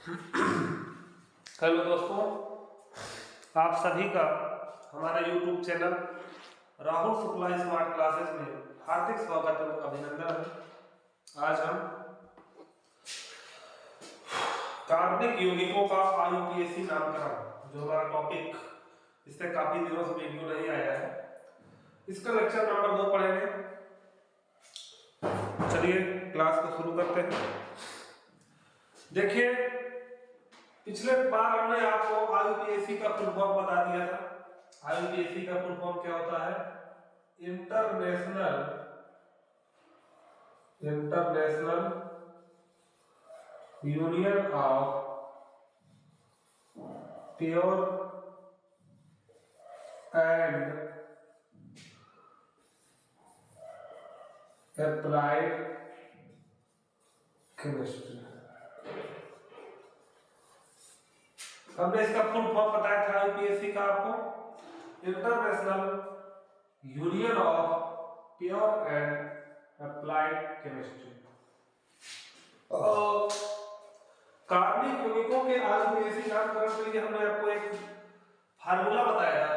Hello दोस्तों, आप सभी का हमारे YouTube channel Rahul Shukla smart classes में हार्दिक स्वागत एवं अभिनंदन है। आज हम कार्बनिक यौगिकों का आईयूपीएसी नामकरण, जो हमारा टॉपिक, इससे काफी दिनों से वीडियो नहीं आया है, इसका लेक्चर नंबर 2 पढ़ेंगे। चलिए क्लास को शुरू करते हैं। देखिए, पिछले बार हमने आपको आईयूपीएसी का फुल फॉर्म बता दिया था। आईयूपीएसी का फुल फॉर्म क्या होता है? International union of pure and applied chemistry. हमने इसका फुल फॉर्म बताया था आईयूपीएसी का आपको, international union of pure and applied chemistry. कार्बनिक यौगिकों के आईयूपीएसी नामकरण के लिए हमने आपको एक फार्मूला बताया था,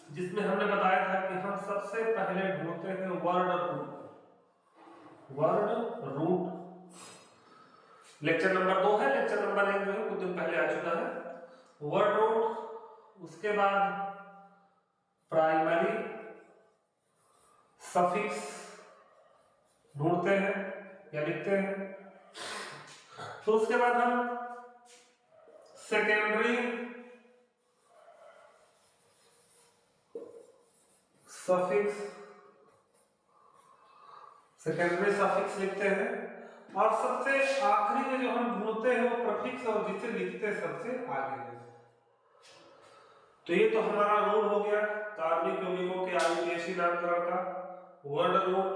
जिसमें हमने बताया था कि हम सबसे पहले ढूंढते हैं वर्ड रूट। लेक्चर नंबर 2 है, लेक्चर नंबर 1 जो है कुछ दिन पहले आ चुका है। वर्ड रूट, उसके बाद प्राइमरी सफिक्स ढूंढते हैं या लिखते हैं। तो उसके बाद हम सेकेंडरी सफिक्स लिखते हैं, और सबसे आखिरी में जो हम ढूंढते हैं वो प्रीफिक्स, और जिसे लिखते हैं सबसे आगे है। तो ये तो हमारा रूल हो गया कार्बनिक यौगिकों के आईयूपीएसी नामकरण का। Word root,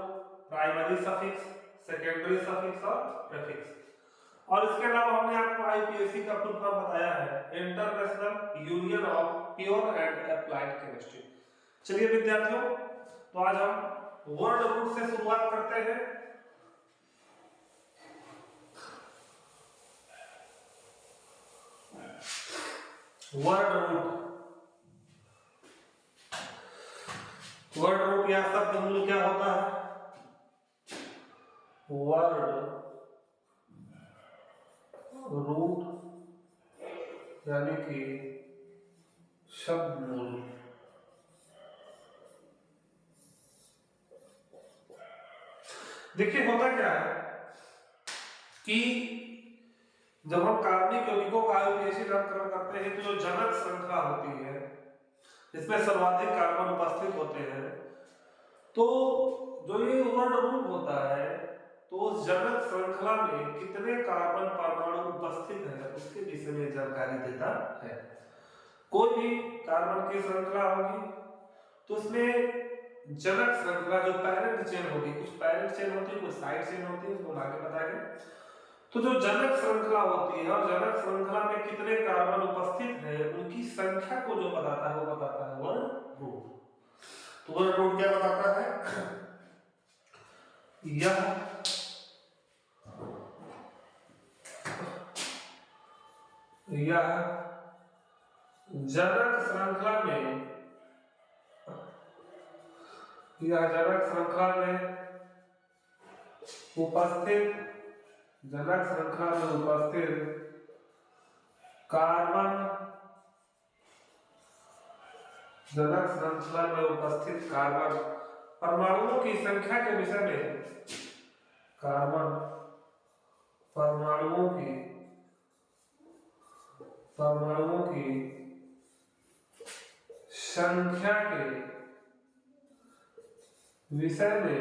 primary suffix, secondary suffix और प्रीफिक्स। और इसके अलावा हमने आपको आईयूपीएसी का फुल फॉर्म बताया है, international union of pure and applied chemistry. चलिए विद्यार्थियों, तो आज हम वर्ड रूट से शुरुआत करते हैं। वर्ड रूट या शब्द मूल क्या होता है? वर्ड रूट यानी कि शब्द मूल। देखिए, होता क्या है कि जब हम कार्बनिक यौगिकों का आईयूपीएसी नामकरण करते हैं तो जो जनक श्रृंखला होती है, इसमें सर्वाधिक कार्बन उपस्थित होते हैं। तो जो ये वर्ड रूट होता है, तो उस जनक श्रृंखला में कितने कार्बन परमाणु उपस्थित है उसके विषय में जानकारी देता है। कोई भी कार्बन की श्रृंखला होगी तो उसमें जनक श्रृंखला, जो पैरेंट चेन होगी, कुछ पैरेंट चेन होती है, कुछ साइड चेन होती है, उसको आगे बताएंगे। तो जो जनक श्रृंखला होती है, और जनक श्रृंखला में कितने कार्बन उपस्थित है उनकी संख्या को जो बताता है वो बताता है वर्ड रूट। तो वर्ड रूट क्या बताता है? यह जनक श्रृंखला में उपस्थित कार्बन परमाणुओं की संख्या के विषय में, कार्बन परमाणुओं की संख्या के विषय में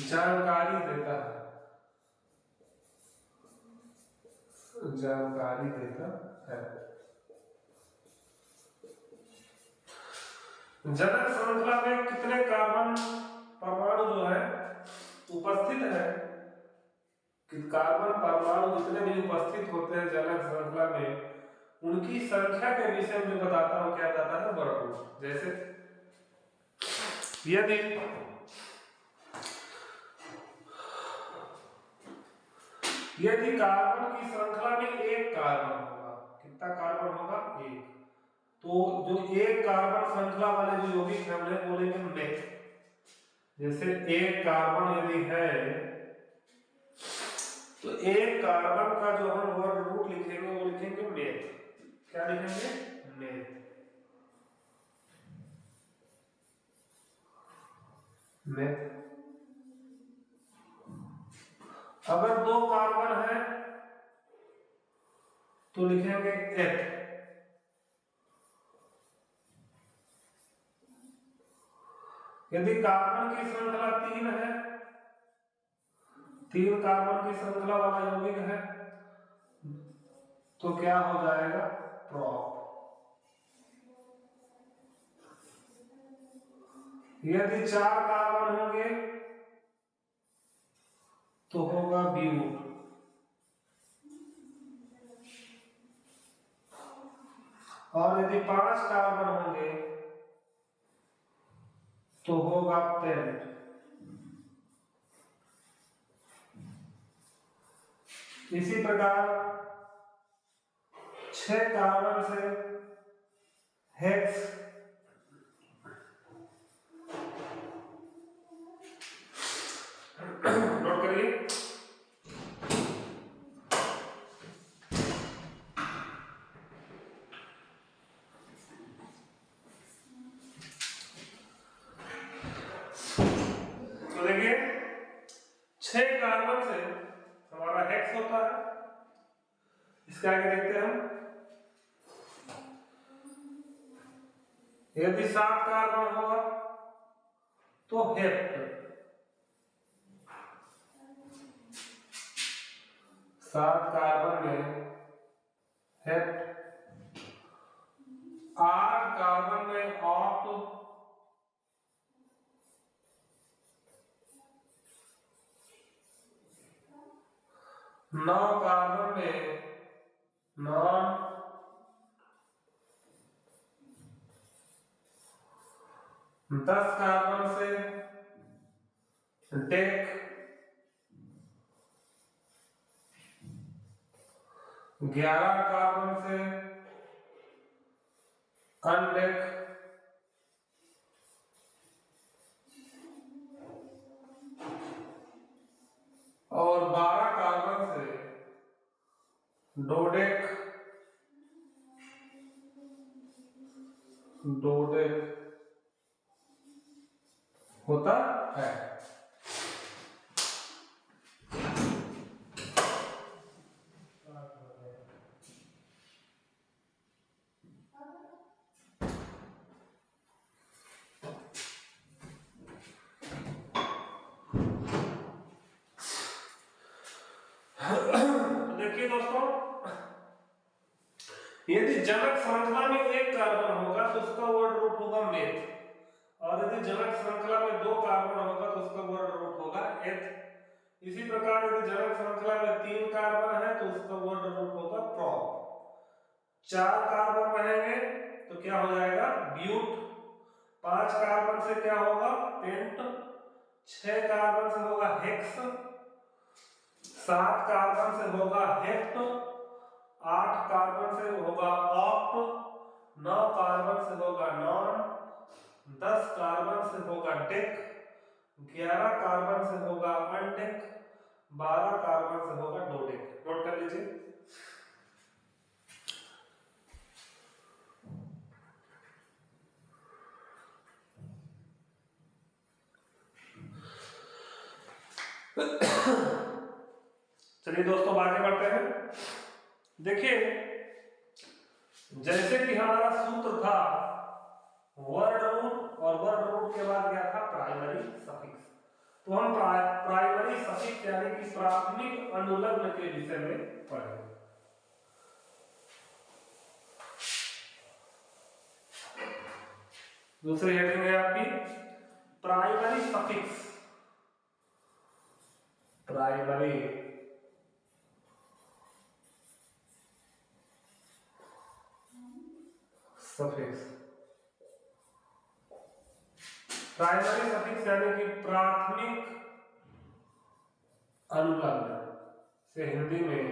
जानकारी देता है। जनक श्रृंखला में कितने कार्बन परमाणु जो है उपस्थित है, कि कार्बन परमाणु जितने भी उपस्थित होते हैं जनक श्रृंखला में, उनकी संख्या के विषय में बताता हूं क्या बताता है वर्ड रूट। जैसे यदि यदि कार्बन की श्रृंखला में एक कार्बन होगा, कितना कार्बन होगा? एक। तो जो एक कार्बन श्रृंखला वाले जो यौगिक है उन्हें बोलेंगे मेथ। जैसे एक कार्बन यदि है तो एक कार्बन का जो हम वर्ड रूट लिखेंगे वो लिखेंगे मेथ। क्या लिखेंगे? मेथ। मेथ। अगर दो कार्बन है तो लिखेंगे एथ। यदि कार्बन की श्रृंखला तीन है, तीन कार्बन की श्रृंखला वाला यौगिक है तो क्या हो जाएगा? प्रॉप। यदि चार कार्बन होंगे तो होगा ब्यूट। और यदि पांच कार्बन होंगे तो होगा पेंट। इसी प्रकार 6 कार्बन से हेक्स, नोट करिए। तो देखिए 6 कार्बन से हमारा हेक्स होता है। इसके आगे देखते हैं हम। यदि 7 कार्बन होगा तो हेप्ट। 7 कार्बन में हेप्ट। 8 कार्बन में ऑक्ट। 9 कार्बन में नॉन। 10 कार्बन से डेक। 11 कार्बन से अनडेक। और 12 कार्बन से डोडेक। डोडेक होता है। देखिए दोस्तों, यदि जनक श्रृंखला में एक कार्बन होगा तो उसका वर्ड रूट होगा मेथ। और यदि जनक श्रृंखला में 2 कार्बन होगा तो उसका वर्ड रूट होगा एथ। इसी प्रकार यदि जनक श्रृंखला में 3 कार्बन है तो उसका वर्ड रूट होगा प्रॉप। 4 कार्बन रहेंगे तो क्या हो जाएगा? ब्यूट। 5 कार्बन से क्या होगा? पेंट। 6 कार्बन से होगा हेक्स। 7 कार्बन से होगा हेप्ट। 8 कार्बन से होगा ऑक्ट। 9 कार्बन से होगा नॉन। 10 कार्बन से होगा डेक। 11 कार्बन से होगा अनडेक। 12 कार्बन से होगा डोडेक। नोट कर लीजिए। चलिए दोस्तों आगे बढ़ते हैं। देखिए जैसे कि हमारा सूत्र था वर्ड रूट, और वर्ड रूट के बाद क्या था? Primary suffix. तो हम प्राइमरी सफिक्स यानी कि प्राथमिक अनुलग्न के विषय में पढ़ेंगे। दूसरी हेडिंग है आपकी primary suffix. Primary suffix. Primary suffix यानी कि प्राथमिक अनुलग्न से हिंदी में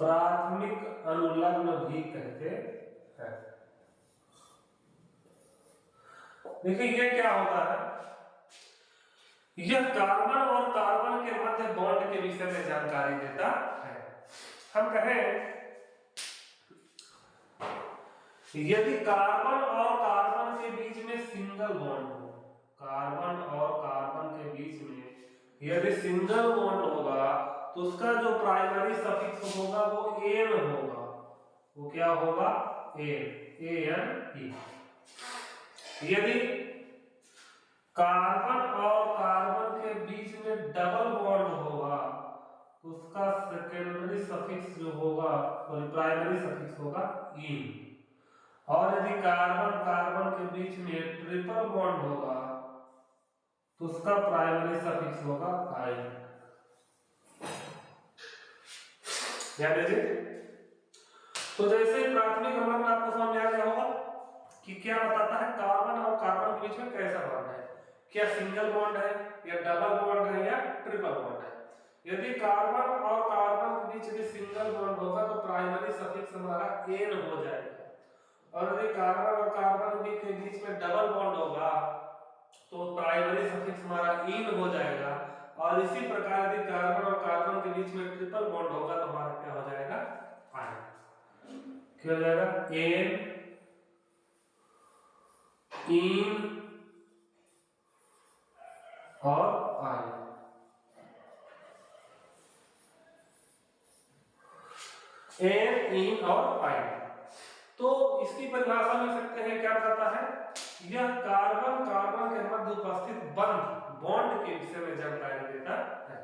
प्राथमिक अनुलग्न भी कहते हैं। देखिए ये क्या होता है, यह कार्बन और कार्बन के मध्य बॉन्ड के विषय में जानकारी देता है। हम कहें यदि कार्बन और कार्बन के बीच में सिंगल बॉन्ड हो, कार्बन और कार्बन के बीच में यदि सिंगल बॉन्ड होगा तो उसका जो प्राइमरी सफिक्स होगा वो एन होगा। वो क्या होगा? एन। यदि कार्बन और कार्बन के बीच में डबल बॉन्ड होगा तो उसका सेकेंडरी सफिक्स जो होगा, सॉरी प्राइमरी सफिक्स होगा इन। और यदि कार्बन कार्बन के बीच में ट्रिपल बॉन्ड होगा तो उसका प्राइमरी सफिक्स होगा आई। ध्यान दीजिए। तो जैसे प्राथमिक अनुलग्न आपको समझ में आ गया होगा कि क्या बताता है, कार्बन और कार्बन के बीच में कैसा बॉन्ड है, क्या सिंगल बॉन्ड है या डबल बॉन्ड है या ट्रिपल बॉन्ड है। यदि कार्बन और कार्बन के बीच में सिंगल बॉन्ड होगा तो प्राइमरी सफिक्स हमारा एन हो जाएगा। और यदि कार्बन और कार्बन के बीच में डबल बॉन्ड होगा तो प्राइमरी सफिक्स हमारा इन हो जाएगा। और इसी प्रकार यदि कार्बन और कार्बन के बीच में ट्रिपल बॉन्ड होगा तो हमारा क्या हो जाएगा? आई। क्या हो जाएगा? एन इन और आई। एन इन और आई। तो इसकी परिभाषा लिख सकते हैं, क्या बताता है, यह कार्बन कार्बन के मध्य उपस्थित बॉन्ड के विषय में जानकारी देता है।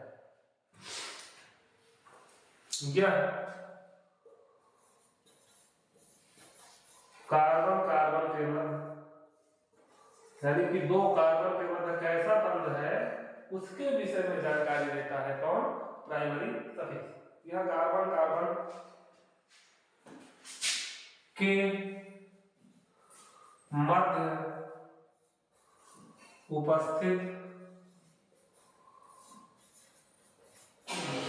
यह कार्बन कार्बन के मध्य, यानी कि दो कार्बन के मध्य कैसा बंध है उसके विषय में जानकारी देता है। कौन? Primary suffix. यह कार्बन कार्बन के मध्य उपस्थित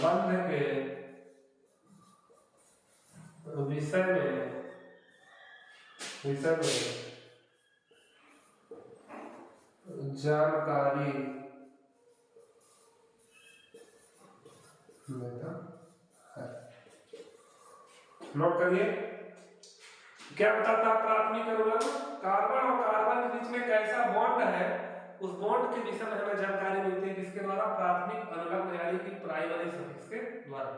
बंध के विषय में जानकारी देता है। नोट करिए क्या बताता है प्राथमिक अनुलग्न, कार्बन और कार्बन के बीच में कैसा बॉन्ड है उस बॉन्ड के विषय में हमें जानकारी मिलती है किसके द्वारा? प्राथमिक अनुलग्न यानी कि प्राइमरी सफिक्स के द्वारा।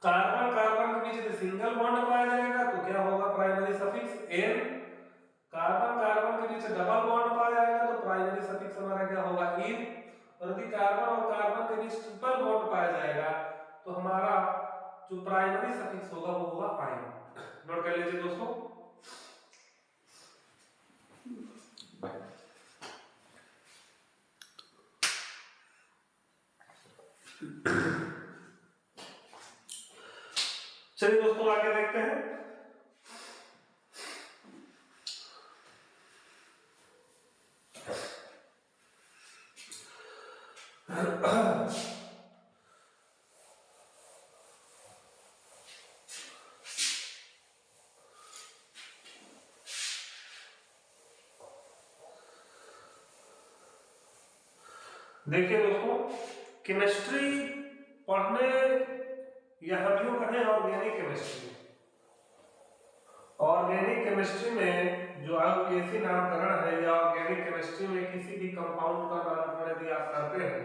कार्बन कार्बन के बीच में सिंगल बॉन्ड पाया जाएगा तो क्या होगा? Primary suffix ane. Carbon carbon के बीच डबल बॉन्ड पाया जाएगा तो प्राइमरी सफिक्स हमारा क्या होगा? इन। और यदि कार्बन और कार्बन के बीच ट्रिपल बॉन्ड पाया जाएगा तो हमारा जो प्राइमरी सफिक्स होगा वो होगा आयन। नोट कर लीजिए दोस्तों। चलिए दोस्तों आगे देखते हैं। देखिए दोस्तों, केमिस्ट्री पढ़ने या हम यूं कहें ऑर्गेनिक केमिस्ट्री, ऑर्गेनिक केमिस्ट्री में जो आईयूपीएसी नामकरण है या ऑर्गेनिक केमिस्ट्री में किसी भी कंपाउंड का नामकरण यदि आप करते हैं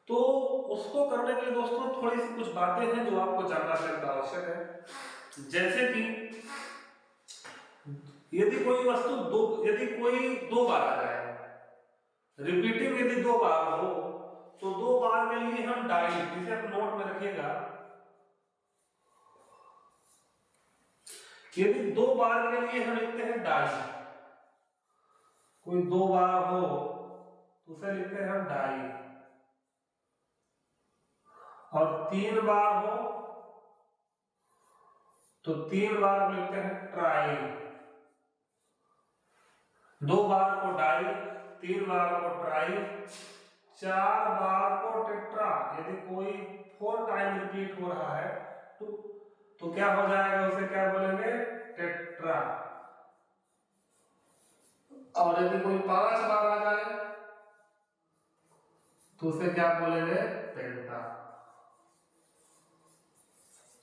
तो उसको करने के लिए दोस्तों थोड़ी सी कुछ बातें हैं जो आपको जानना अत्यंत आवश्यक है। जैसे कि यदि कोई वस्तु यदि कोई दो बार आ जाए, रिपीटिंग यदि दो बार हो तो दो बार के लिए हम डाई, जिसे आप नोट में रखिएगा, यदि दो बार के लिए हम लिखते हैं डाई, कोई दो बार हो तो उसे लिखते हैं हम डाई, और तीन बार हो तो तीन बार लिखते हैं ट्राई। दो बार को डाई, तीन बार को ट्राई, चार बार को टेट्रा, यदि कोई 4 टाइम रिपीट हो रहा है तो क्या हो जाएगा, उसे क्या बोलेंगे, टेट्रा। और यदि कोई 5 बार आ जाए तो उसे क्या बोलेंगे, पेंटा।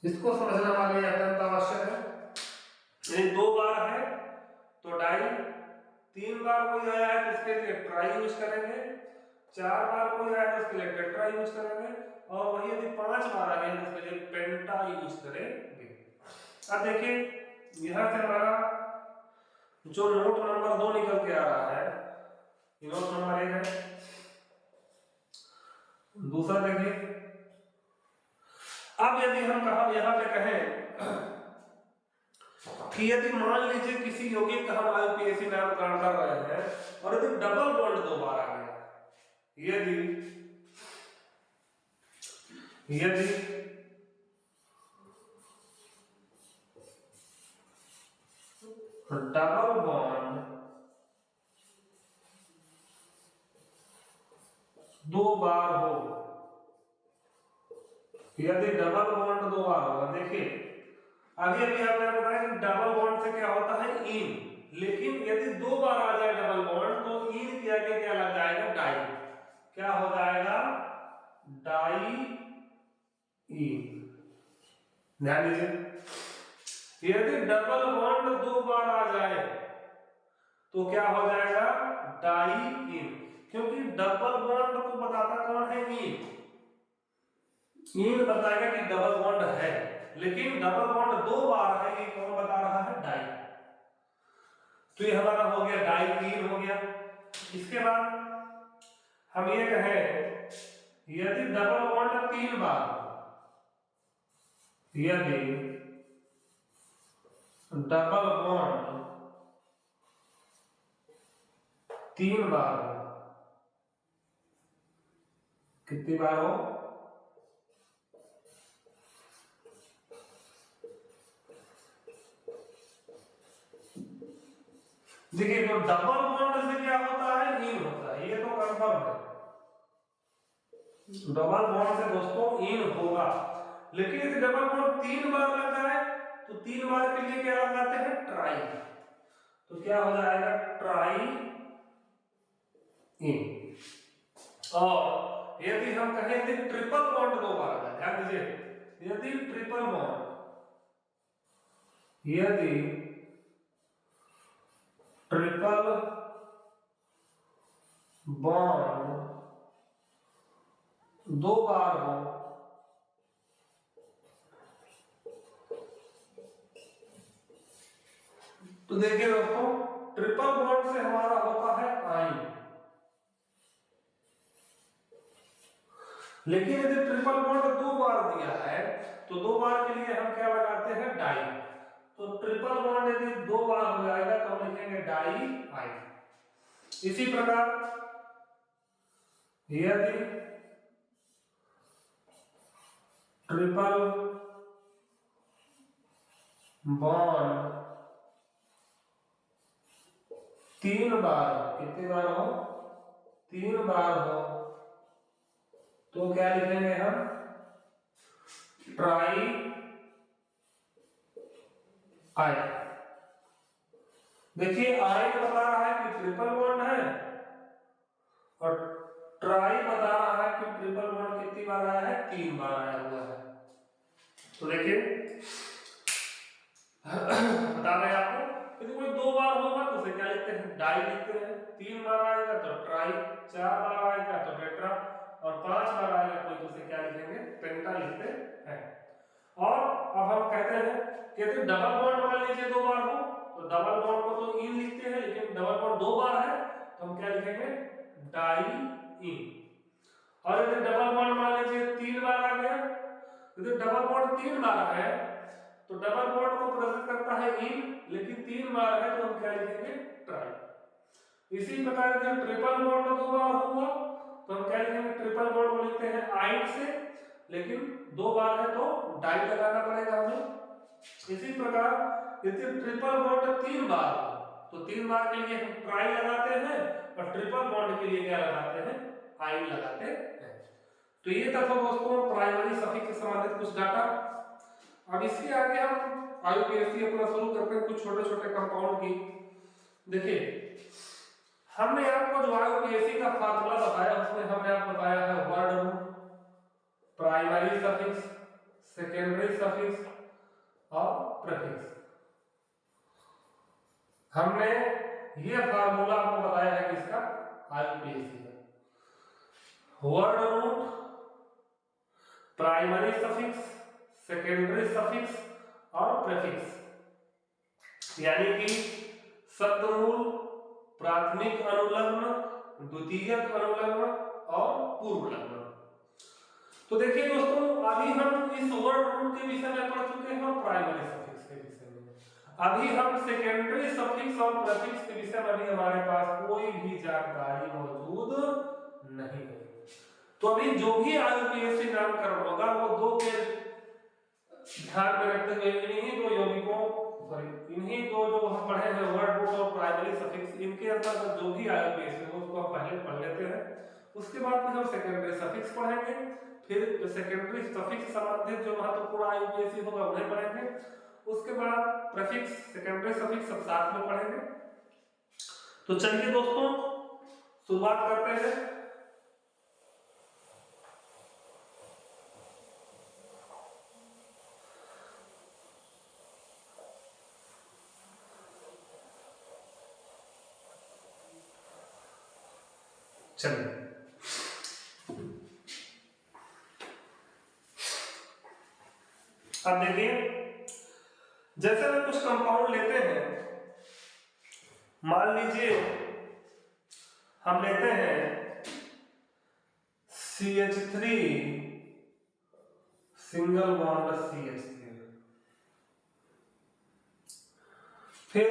इसको समझना हमारे लिए अत्यंत आवश्यक है। यदि 2 बार है तो डाई, 3 बार कोई आया है तो उसके लिए ट्राई यूज करेंगे, 4 बार कोई आया है तो उसके लिए टेट्रा यूज करेंगे, और वही यदि 5 बार आ गए तो उसके लिए पेंटा यूज करेंगे। अब देखिए यहां से हमारा जो नोट नंबर 2 निकल के आ रहा है, नोट नंबर 1 है। दूसरा देखिए, अब यदि हम यहां पे कहें कि यदि मान लीजिए किसी यौगिक का हम आईयूपीएसी नामकरण कर रहे हैं और यदि डबल बॉन्ड 2 बार आ गया, यदि डबल बॉन्ड 2 बार हो, यदि डबल बॉन्ड 2 बार होगा, देखिए अभी आपने बताया कि डबल बॉन्ड से क्या होता है, इन, लेकिन यदि 2 बार आ जाए डबल बॉन्ड तो इन के आगे क्या लग जाएगा, डाई, क्या हो जाएगा, डाई इन। ध्यान दीजिए, यदि डबल बॉन्ड 2 बार आ जाए तो क्या हो जाएगा, डाई इन, क्योंकि डबल बॉन्ड को बताता कौन है, इन बताएगा कि डबल बॉन्ड है, लेकिन डबल बॉन्ड 2 बार है, ये कौन बता रहा है, डाई। तो ये हमारा हो गया डाई इन हो गया। इसके बाद हम ये कहें यदि डबल बॉन्ड 3 बार, यदि डबल बॉन्ड 3 बार हो, कितनी बार हो, देखिए तो डबल बॉन्ड से क्या होता है, इन होता है, ये तो कंफर्म है, डबल बॉन्ड से दोस्तों इन होगा। लेकिन यदि डबल बॉन्ड 3 बार लग जाए तो 3 बार के लिए क्या लगाते हैं, ट्राई, तो क्या हो जाएगा, ट्राई इन। और यदि हम कहें यदि ट्रिपल बॉन्ड 2 बार है, ध्यान दीजिए, यदि ट्रिपल बॉन्ड, यदि ट्रिपल बॉन्ड 2 बार हो तो देखिए दोस्तों, ट्रिपल बॉन्ड से हमारा होता है आइन, लेकिन यदि ट्रिपल बॉन्ड 2 बार दिया है तो 2 बार के लिए हम क्या लगाते हैं, डाई। तो ट्रिपल बॉन्ड यदि 2 बार हो जाएगा तो हम लिखेंगे डाई आइन। इसी प्रकार यदि ट्रिपल बॉन्ड 3 बार, कितनी बार हो, 3 बार हो, तो क्या लिखेंगे हम, ट्राई आइन। देखिए आइन बता रहा है कि ट्रिपल बॉन्ड है और ट्राई बता रहा है कि ट्रिपल बॉन्ड कितनी बार आया है, 3 बार आया हुआ है। तो देखिए बता रहे हैं आपको, यदि कोई 2 बार होगा तो उसे क्या लिखते हैं, डाई लिखते हैं, 3 बार आएगा तो ट्राई, 4 बार आएगा तो टेट्रा, और 5 बार आएगा कोई तो उसे क्या लिखेंगे, पेंटा लिखते हैं। और अब हम कहते हैं कि यदि डबल बॉन्ड मान लीजिए 2 बार हो तो डबल बॉन्ड को तो इन लिखते हैं, लेकिन डबल बॉन्ड 2 बार है तो हम क्या लिखेंगे, डाई इन। और यदि डबल बॉन्ड मान लीजिए 3 बार आ गया, यदि डबल बॉन्ड 3 बार है तो डबल बॉन्ड को प्रेजेंट करता है इन, लेकिन 3 बार है तो हम क्या लिखेंगे, ट्राई। इसी प्रकार यदि ट्रिपल बॉन्ड 2 बार हुआ तो हम क्या लिखेंगे, ट्रिपल बॉन्ड को लिखते हैं आइन से, लेकिन 2 बार है तो डाई लगाना पड़ेगा हमें। इसी प्रकार यदि ट्रिपल बॉन्ड 3 बार हो तो 3 बार के लिए हम ट्राई लगाते हैं और ट्रिपल बॉन्ड के लिए क्या लगाते हैं, आइन लगाते हैं। तो ये था दोस्तों प्राइमरी सफिक्स से संबंधित कुछ डाटा। अब इसके आगे हम आईयूपीएसी अपना शुरू करते हैं कुछ छोटे छोटे कंपाउंड की। देखिए हमने आपको जो आईयूपीएसी का फार्मूला बताया उसमें हमने आपको बताया है word root, primary suffix, secondary suffix और प्रीफिक्स। हमने ये फार्मूला आपको बताया है किसका, आईयूपीएसी का। Word root, primary suffix, secondary suffix और प्रीफिक्स, यानी कि शब्दमूल, प्राथमिक अनुलग्न, द्वितीयक अनुलग्न और पूर्व लग्न। तो देखिए दोस्तों अभी हम इस वर्ड रूट के विषय में पढ़ चुके हैं और प्राइमरी सफिक्स के विषय में। अभी हम सेकेंडरी सफिक्स और प्रीफिक्स के विषय में अभी हमारे पास कोई भी जानकारी मौजूद नहीं है। तो अभी जो भी आईयूपीएसी नामकरण होगा वो दो के ध्यान में रखते हुए इन्हीं दो यौगिकों इन्हीं दो जो हम पढ़े हैं वर्ड रूट और प्राइमरी सफिक्स, इनके अंतर्गत जो भी आईयूपीएसी हो उसको हम पहले पढ़ लेते हैं। उसके बाद फिर हम सेकेंडरी सफिक्स पढ़ेंगे, फिर जो सेकेंडरी सफिक्स से संबंधित जो महत्वपूर्ण आईयूपीएसी होगा उन्हें पढ़ेंगे। उसके बाद प्रीफिक्स, सेकेंडरी सफिक्स सब साथ में पढ़ेंगे। तो चलिए दोस्तों शुरुआत करते हैं। चलिए अब देखिए जैसे हम कुछ कंपाउंड लेते हैं, मान लीजिए हम लेते हैं CH3 सिंगल बॉन्ड CH3। फिर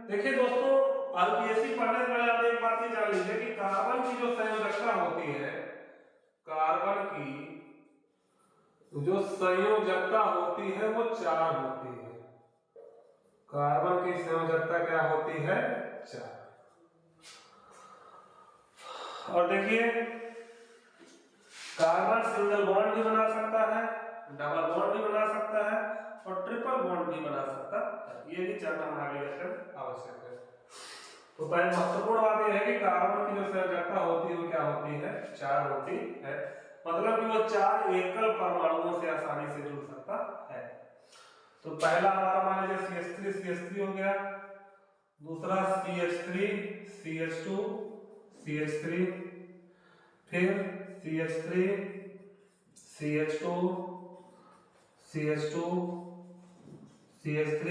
देखिए दोस्तों आईयूपीएसी पढ़ने से पहले आप एक बात ये जान लीजिए कि कार्बन की जो संयोजकता होती है, कार्बन की जो संयोजकता होती है वो 4 होती है। कार्बन की संयोजकता क्या होती है, 4। और देखिए कार्बन सिंगल बॉन्ड भी बना सकता है, डबल बॉन्ड भी बना सकता है और ट्रिपल बॉन्ड भी बना सकता है। ये भी जानना हमारे लिए आवश्यक है। तो पहले महत्वपूर्ण बात यह है कि कार्बन की जो संयोजकता होती है वो क्या होती है, 4 होती है। मतलब कि वो 4 एकल परमाणुओं से आसानी से जुड़ सकता है। तो पहला हमारा मान लीजिए CH3 हो गया, दूसरा CH3 CH2 CH3, फिर CH3 CH2 CH2 CH3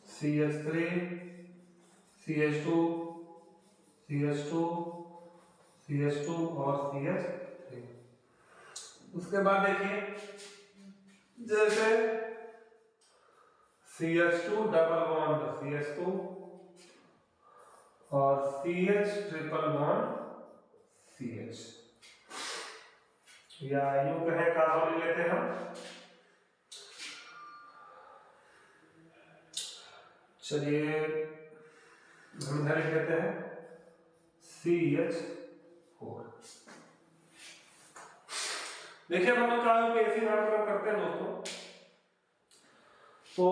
CH3 CH2 CH2 CH2 और CH3। उसके बाद देखिए जैसे CH2 डबल बॉन्ड CH2 और CH ट्रिपल बॉन्ड CH, या यूं कहें कार्बन लेते हैं हम। चलिए हम इधर लिख लेते हैं CH4। देखिए हम लोग आईयूपीएसी नामकरण करते हैं दोस्तों। तो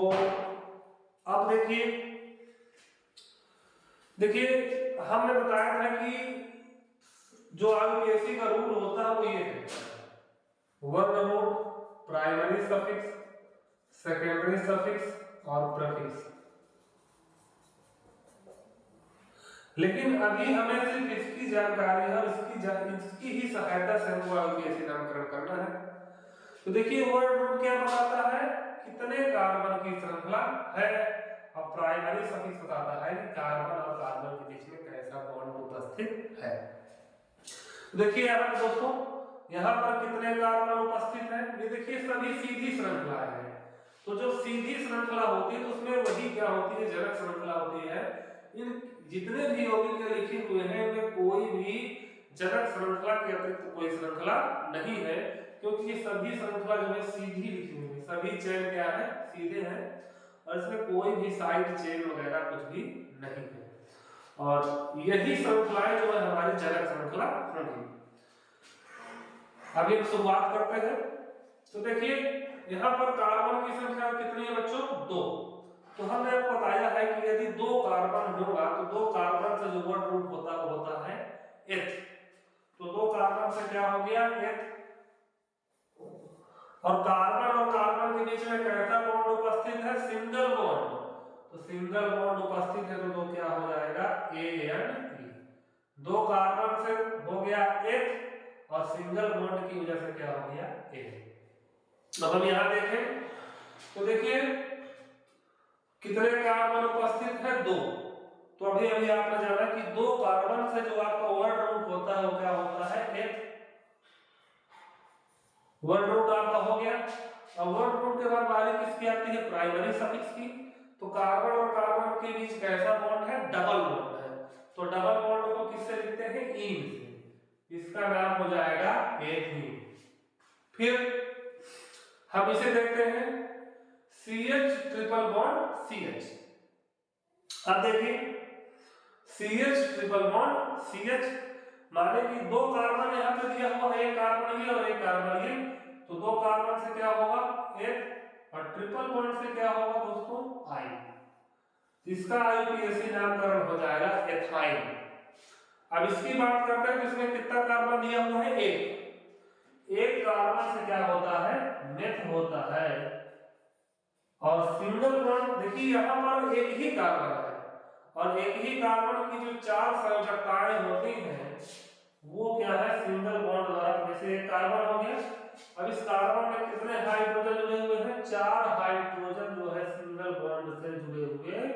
अब देखिए हमने बताया था कि जो आईयूपीएसी का रूल होता है वो ये है, word root, primary suffix, secondary suffix और प्रीफिक्स। लेकिन अभी हमें सिर्फ इसकी जानकारी है और इसकी ही सहायता से हमको आईयूपीएसी नामकरण करना है। तो देखिए वर्ड रूट क्या बताता है, कितने कार्बन की श्रृंखला है, और प्राइमरी सफिक्स बताता है कि कार्बन और कार्बन के बीच में कैसा बॉन्ड उपस्थित है। देखिए यहाँ दोस्तों यहाँ पर कितने कार्बन उपस्थित हैं, ये देखिए सभी सीधी श्रृंखला है। तो जो सीधी श्रृंखला होती है तो उसमें वही क्या होती है, जनक श्रृंखला होती है। इन जितने भी यौगिक लिखे हुए हैं इनमें कोई भी जनक श्रृंखला के अतिरिक्त कोई श्रृंखला नहीं है, क्योंकि ये सभी श्रृंखला जो है सीधी लिखी हुई है, सभी चेन क्या है, सीधे हैं और इसमें कोई भी साइड चेन वगैरह कुछ भी नहीं है। और यही श्रृंखलाएं जो है हमारी जनक श्रृंखला होंगी। अभी हम शुरुआत करते हैं। तो देखिए यहाँ पर कार्बन की संख्या कितनी है बच्चों? 2। तो हमने आपको बताया है कि यदि 2 कार्बन होगा तो 2 कार्बन से जो वर्ड रूट होता है एथ। तो 2 कार्बन से क्या हो गया? एथ। और कार्बन के बीच में कैसा बॉन्ड उपस्थित है? Single bond. तो सिंगल बॉन्ड उपस्थित है तो 2 क्या हो जाएगा? ANE। 2 कार्बन से हो गया एथ और सिंगल बॉन्ड की वजह से क्या हो गया? A। अब हम यहां देखें तो देखिए कितने कार्बन उपस्थित है? 2। तो अभी आपने जाना कि 2 कार्बन से जो आपका वर्ड रूट होता है वो क्या होता है? एथ। वर्ड रूट आपका हो गया। अब वर्ड रूट के बाद बारी किसकी आती है? प्राइमरी सफिक्स की। तो कार्बन और कार्बन के बीच कैसा बॉन्ड है? डबल बॉन्ड है। तो डबल बॉन्ड को किससे लिखते हैं? इन से। इसका नाम हो जाएगा एथीन। फिर हम इसे देखते हैं CH ट्रिपल बॉन्ड CH। अब देखिए CH ट्रिपल बॉन्ड CH माने कि 2 कार्बन यहाँ पे दिया हुआ है, एक कार्बन ये और एक कार्बन ये। तो 2 कार्बन से क्या होगा? एथ। और ट्रिपल बॉन्ड से क्या होगा दोस्तों? आई। इसका IUPAC नामकरण हो जाएगा एथाइन। अब इसकी बात करते हैं तो इसमें कितना कार्बन दिया हुआ है? एक कार्बन से क्या होता है? मेथ होता है। और सिंगल बॉन्ड देखिए यहाँ पर एक ही कार्बन है और एक ही कार्बन की जो 4 संयोजकताएं होती हैं वो क्या है? सिंगल बॉन्ड द्वारा। जैसे एक कार्बन हो गया, अब इस कार्बन में कितने हाइड्रोजन जुड़े हुए हैं? 4 हाइड्रोजन जो है सिंगल बॉन्ड से जुड़े हुए हैं।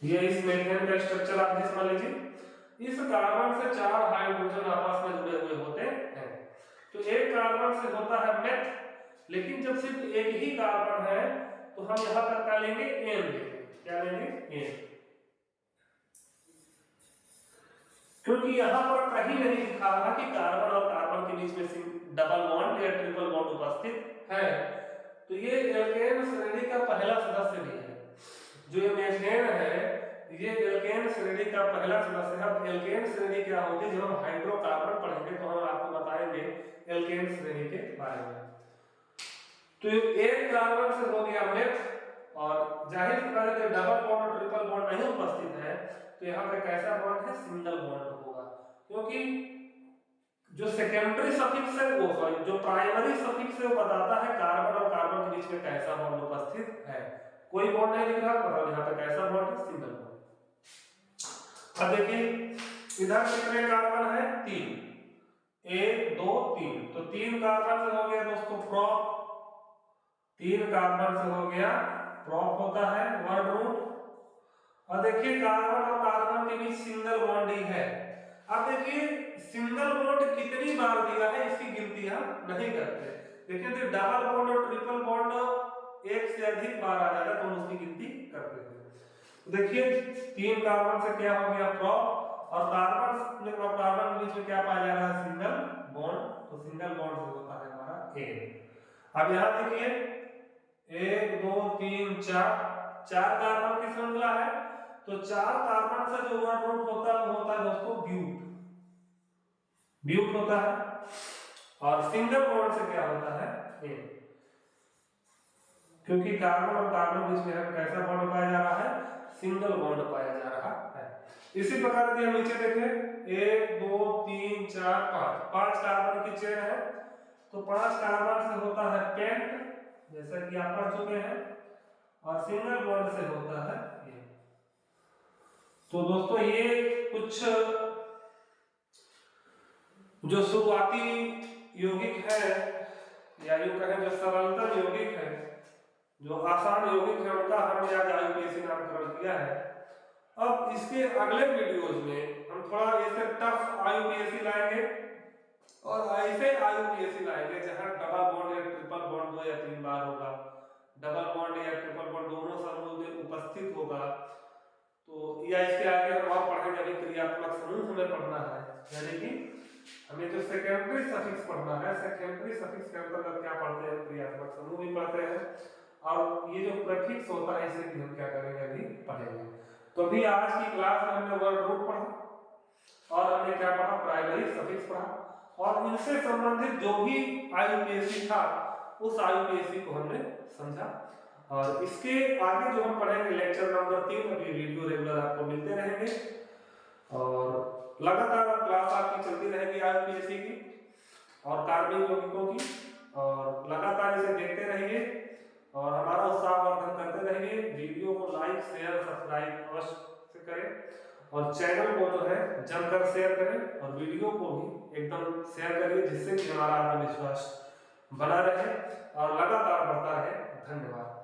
ये इस मेथेन का स्ट्रक्चर आप भी समझ लीजिए। इस कार्बन से 4 हाइड्रोजन आपस में जुड़े हुए होते हैं। तो एक कार्बन से होता है मेथ, लेकिन जब सिर्फ एक ही कार्बन है तो हम यहां पर क्या लेंगे? एन लेंगे। क्या लेंगे? एन। क्योंकि यहां पर कहीं नहीं लिखा रहा कि कार्बन और कार्बन के बीच में डबल बॉन्ड या ट्रिपल बॉन्ड उपस्थित है। तो ये एल्केन श्रेणी का पहला सदस्य भी है। जो ये मेथेन है ये एल्केन श्रेणी का पहला सदस्य है। अब एल्केन श्रेणी क्या होती है? जब हम हाइड्रोकार्बन पढ़ेंगे तो हम आपको बताएंगे एल्केन श्रेणी के बारे में। तो एक कार्बन से हो गया मेथ और जाहिर सी बात है डबल बॉन्ड और ट्रिपल बॉन्ड नहीं उपस्थित है तो यहाँ पे कैसा बॉन्ड है? सिंगल बॉन्ड होगा। क्योंकि जो सेकेंडरी सफिक्स है वो सॉरी जो प्राइमरी सफिक्स है वो बताता है कार्बन और कार्बन के बीच में कैसा बॉन्ड उपस्थित है। कोई बॉन्ड नहीं दिख रहा, मतलब यहाँ पे कैसा बॉन्ड है? Single bond. अब देखिए इधर कितने कार्बन है? 3। 1 2 3। तो 3 कार्बन से हो गया दोस्तों प्रॉप। 3 कार्बन से हो गया प्रॉप होता है वर्ड रूट। और देखिए कार्बन और कार्बन के बीच सिंगल बॉन्ड ही है। अब देखिए सिंगल बॉन्ड कितनी बार दिया है इसकी गिनती हम नहीं करते, लेकिन जो डबल बॉन्ड और ट्रिपल बॉन्ड एक से अधिक बार आ जाता है तो हम उसकी गिनती करते हैं। तो देखिए 3 कार्बन से क्या हो गया? प्रॉप। और कार्बन और कार्बन के बीच में क्या पाया जा रहा है? Single bond. तो सिंगल बॉन्ड से होता है हमारा एन। अब यहां देखिए 1 2 3 4 कार्बन की श्रृंखला है। तो 4 कार्बन से जो वर्ड रूट होता है वो होता है दोस्तों ब्यूट। ब्यूट होता है। और सिंगल बॉन्ड से क्या होता है? एन। क्योंकि कार्बन और कार्बन बीच में कैसा बॉन्ड पाया जा रहा है? सिंगल बॉन्ड पाया जा रहा है। इसी प्रकार से हम नीचे देखें 1 2 3 4 5 कार्बन की चेन है। तो 5 कार्बन से होता है पेंट, जैसा कि आप पढ़ चुके हैं, और सिंगल बॉन्ड से होता है ये। तो दोस्तों ये कुछ जो शुरुआती यौगिक है या यूं कहें जो सरलतम यौगिक है, जो आसान यौगिक है, उनका हमने आज IUPAC नामकरण किया है। अब इसके अगले वीडियोज में हम थोड़ा ऐसे टफ IUPAC लाएंगे और ऐसे IUPAC लाएंगे जहां डबल बॉन्ड या ट्रिपल बॉन्ड 2 या 3 बार होगा, डबल बॉन्ड या ट्रिपल बॉन्ड दोनों समूह में उपस्थित होगा। तो या इसके आगे हम और पढ़ेंगे। अभी क्रियात्मक समूह हमें पढ़ना है, यानी कि हमें जो सेकेंडरी सफिक्स पढ़ना है। सेकेंडरी सफिक्स के अंतर्गत क्या पढ़ते हैं? क्रियात्मक समूह भी पढ़ते हैं और ये जो प्रीफिक्स होता है इसे भी हम क्या करेंगे? अभी पढ़ेंगे। तो अभी आज की क्लास में हमने वर्ड रूट पढ़ा और हमने क्या पढ़ा? प्राइमरी सफिक्स पढ़ा। और इनसे संबंधित जो भी आईयूपीएससी था उस आईयूपीएससी को हमने समझा। और इसके आगे जो हम पढ़ेंगे लेक्चर नंबर 3, अभी वीडियो रेगुलर आपको मिलते रहेंगे और लगातार क्लास आपकी चलती रहेगी आईयूपीएससी की और कार्मिक यौगिकों की, और लगातार इसे देखते रहिए और हमारा उत्साहवर्धन करते रहिए। वीडियो को लाइक शेयर सब्सक्राइब अवश्य से करें और चैनल को जो है जमकर शेयर करें और वीडियो को भी एकदम शेयर करिए जिससे कि हमारा आत्मविश्वास बना रहे और लगातार बढ़ता रहे। धन्यवाद।